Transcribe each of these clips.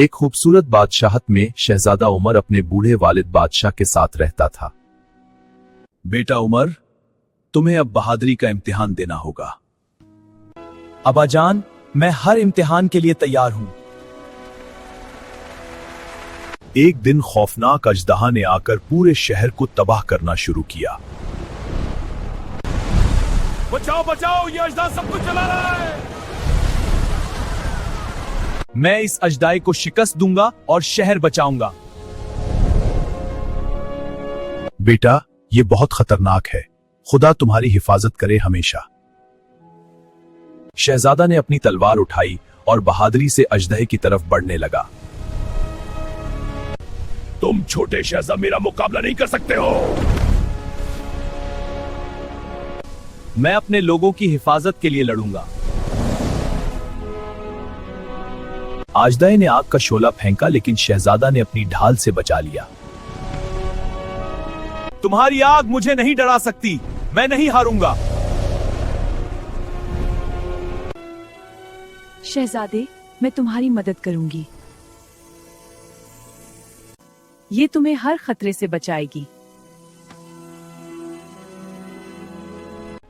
एक खूबसूरत बादशाहत में शहजादा उमर अपने बूढ़े वालिद बादशाह के साथ रहता था। बेटा उमर, तुम्हें अब बहादुरी का इम्तिहान देना होगा। अब्बाजान, मैं हर इम्तिहान के लिए तैयार हूं। एक दिन खौफनाक अजदहा ने आकर पूरे शहर को तबाह करना शुरू किया। बचाओ बचाओ, ये अजदा सब कुछ जला रहा है। मैं इस अजदाए को शिकस्त दूंगा और शहर बचाऊंगा। बेटा, ये बहुत खतरनाक है। खुदा तुम्हारी हिफाजत करे हमेशा। शहजादा ने अपनी तलवार उठाई और बहादुरी से अजदहे की तरफ बढ़ने लगा। तुम छोटे शहजादा मेरा मुकाबला नहीं कर सकते हो। मैं अपने लोगों की हिफाजत के लिए लड़ूंगा। अजदहे ने आग का शोला फेंका, लेकिन शहजादा ने अपनी ढाल से बचा लिया। तुम्हारी आग मुझे नहीं डरा सकती। मैं नहीं हारूंगा। शहजादे, मैं तुम्हारी मदद करूंगी। ये तुम्हें हर खतरे से बचाएगी।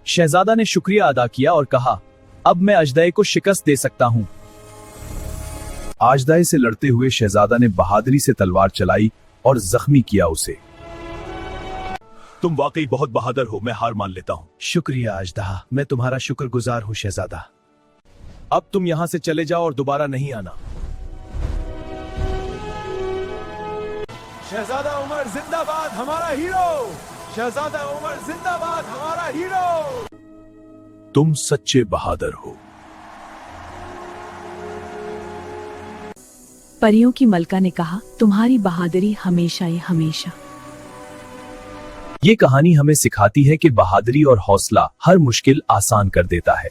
शहजादा ने शुक्रिया अदा किया और कहा, अब मैं अजदहे को शिकस्त दे सकता हूं। अजदहे से लड़ते हुए शहजादा ने बहादुरी से तलवार चलाई और जख्मी किया उसे। तुम वाकई बहुत बहादुर हो, मैं हार मान लेता हूं। शुक्रिया अजदहा, मैं तुम्हारा शुक्रगुजार हूं शहजादा। अब तुम यहां से चले जाओ और दोबारा नहीं आना। शहजादा उमर जिंदाबाद, हमारा हीरो। शहजादा उमर जिंदाबाद, हमारा हीरो। तुम सच्चे बहादुर हो। परियों की मलका ने कहा, तुम्हारी बहादुरी हमेशा ही हमेशा। ये कहानी हमें सिखाती है कि बहादुरी और हौसला हर मुश्किल आसान कर देता है।